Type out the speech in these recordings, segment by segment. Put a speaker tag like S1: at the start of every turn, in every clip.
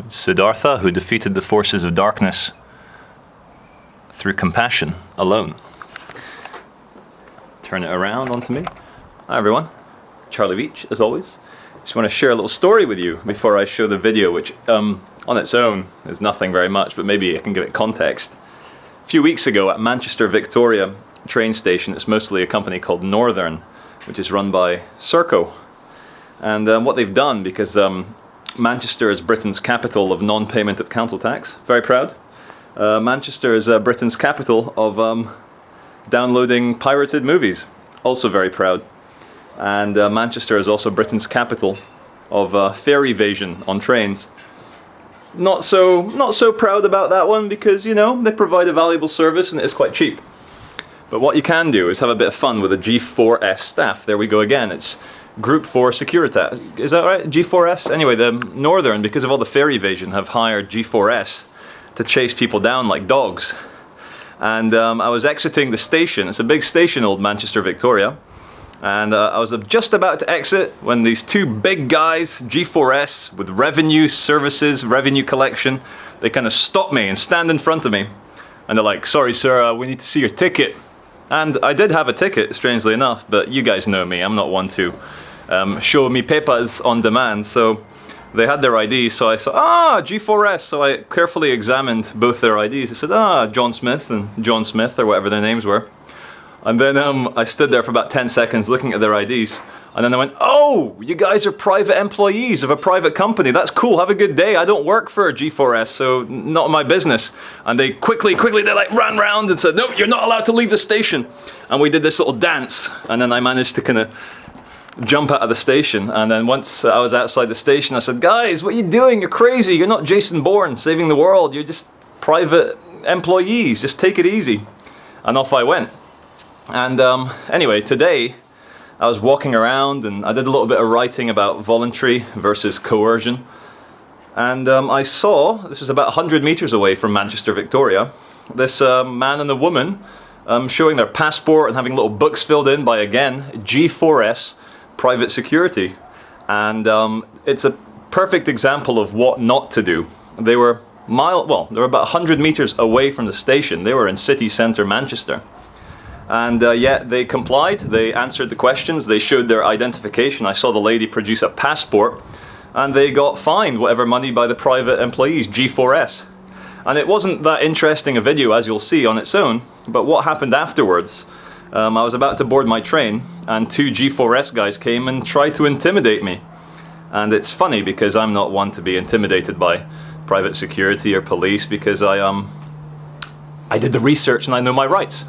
S1: Siddhartha, who defeated the forces of darkness through compassion alone. Turn it around onto me. Hi everyone, Charlie Veach as always. Just want to share a little story with you before I show the video, which on its own is nothing very much, but maybe I can give it context. A few weeks ago at Manchester Victoria train station, it's mostly a company called Northern, which is run by Serco. And what they've done, because Manchester is Britain's capital of non-payment of council tax, very proud. Manchester is Britain's capital of downloading pirated movies, also very proud. And Manchester is also Britain's capital of fare evasion on trains. Not so proud about that one because, you know, they provide a valuable service and it is quite cheap. But what you can do is have a bit of fun with the G4S staff. There we go again. It's Group 4 Securitas. Is that right? G4S? Anyway, the Northern, because of all the fare evasion, have hired G4S to chase people down like dogs. And I was exiting the station. It's a big station, Old Manchester Victoria. And I was just about to exit when these two big guys, G4S, with revenue services, revenue collection, they kind of stop me and stand in front of me. And they're like, sorry sir, we need to see your ticket. And I did have a ticket, strangely enough, but you guys know me, I'm not one to show me papers on demand. So they had their IDs, so I saw, G4S. So I carefully examined both their IDs. I said, John Smith and John Smith, or whatever their names were. And then I stood there for about 10 seconds looking at their IDs. And then I went, oh, you guys are private employees of a private company. That's cool, have a good day. I don't work for G4S, so not my business. And they quickly, they like ran round and said, no, you're not allowed to leave the station. And we did this little dance. And then I managed to kind of jump out of the station. And then once I was outside the station, I said, guys, what are you doing? You're crazy. You're not Jason Bourne saving the world. You're just private employees. Just take it easy. And off I went. And anyway, today I was walking around and I did a little bit of writing about voluntary versus coercion. And I saw, this was about 100 meters away from Manchester Victoria, this man and a woman showing their passport and having little books filled in by, again, G4S Private Security. And it's a perfect example of what not to do. They were they were about 100 meters away from the station. They were in city centre Manchester. And yet they complied, they answered the questions, they showed their identification. I saw the lady produce a passport and they got fined whatever money by the private employees, G4S. And it wasn't that interesting a video, as you'll see, on its own, but what happened afterwards, I was about to board my train and two G4S guys came and tried to intimidate me. And it's funny because I'm not one to be intimidated by private security or police because I did the research and I know my rights.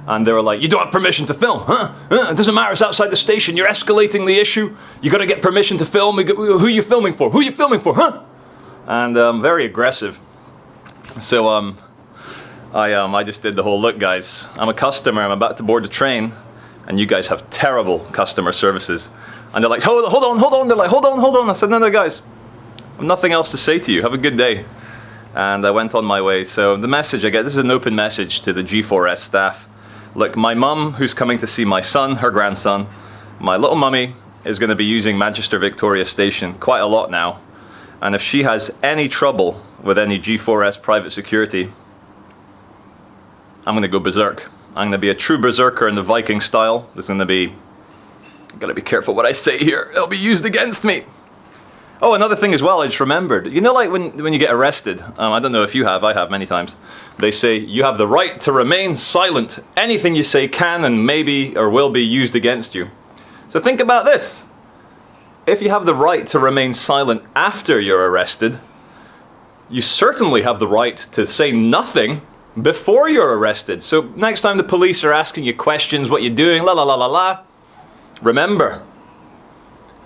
S1: And they were like, you don't have permission to film, huh? It doesn't matter, it's outside the station, you're escalating the issue, you gotta get permission to film, who are you filming for? Who are you filming for, huh? And very aggressive. So I just did the whole, look guys, I'm a customer, I'm about to board the train, and you guys have terrible customer services. And they're like, hold on, they're like, hold on. I said, no guys, I've nothing else to say to you, have a good day. And I went on my way. So the message I get, this is an open message to the G4S staff. Look, my mum, who's coming to see my son, her grandson, my little mummy, is going to be using Manchester Victoria Station quite a lot now. And if she has any trouble with any G4S private security, I'm going to go berserk. I'm going to be a true berserker in the Viking style. There's going to be, I've got to be careful what I say here. It'll be used against me. Oh, another thing as well, I just remembered. You know, like when you get arrested, I don't know if you have, I have many times. They say you have the right to remain silent. Anything you say can and maybe or will be used against you. So think about this. If you have the right to remain silent after you're arrested, you certainly have the right to say nothing before you're arrested. So next time the police are asking you questions, what you're doing, la la la la la, remember,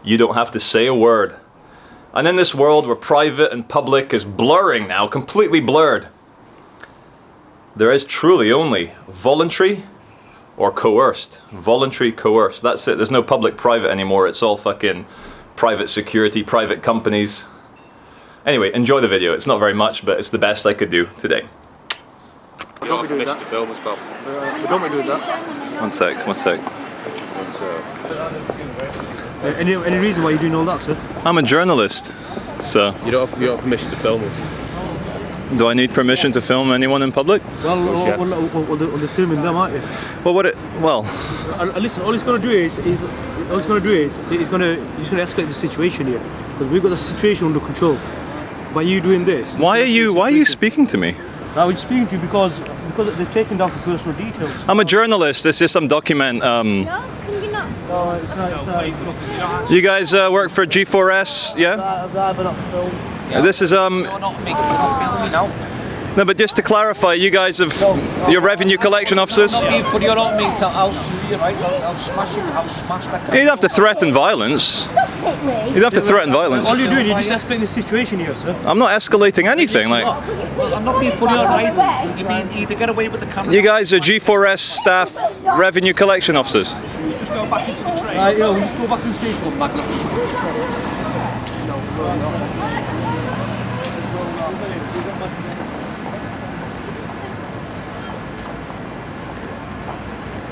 S1: you don't have to say a word. And in this world where private and public is blurring now, completely blurred, there is truly only voluntary or coerced. Voluntary, coerced. That's it. There's no public-private anymore. It's all fucking private security, private companies. Anyway, enjoy the video. It's not very much, but it's the best I could do today.
S2: You don't have permission to film as well. We don't do that.
S1: One sec.
S3: Any reason why you're doing all that, sir?
S1: I'm a journalist, so
S2: You don't have permission to film us.
S1: do I need permission to film anyone in public?
S3: Well, they're filming them, aren't you?
S1: Well,
S3: Listen, all he's going to do is he's going to escalate the situation here, because we've got the situation under control. By you doing this,
S1: why are you speaking to me?
S3: I was speaking to you because they're taking down the personal details.
S1: I'm a journalist. It's just some document.
S3: No, it's not.
S1: You guys work for G4S, yeah?
S4: I'd rather not film.
S1: This is
S4: You're not filming now.
S1: No, but just to clarify, you guys have your revenue collection officers.
S4: Not being funny, you're not me. I'll sue you, right? I'll smash you. I'll smash that.
S1: You don't have to threaten violence. You don't have to threaten violence.
S3: All you're doing, you're just escalating the situation here, sir.
S1: I'm not escalating anything. Like,
S4: Well, I'm not being funny, alright? You mean to either get away with the camera?
S1: you guys are G4S staff revenue collection officers.
S4: Just go back into the train.
S3: We'll just go back to the station.
S4: Come back, look.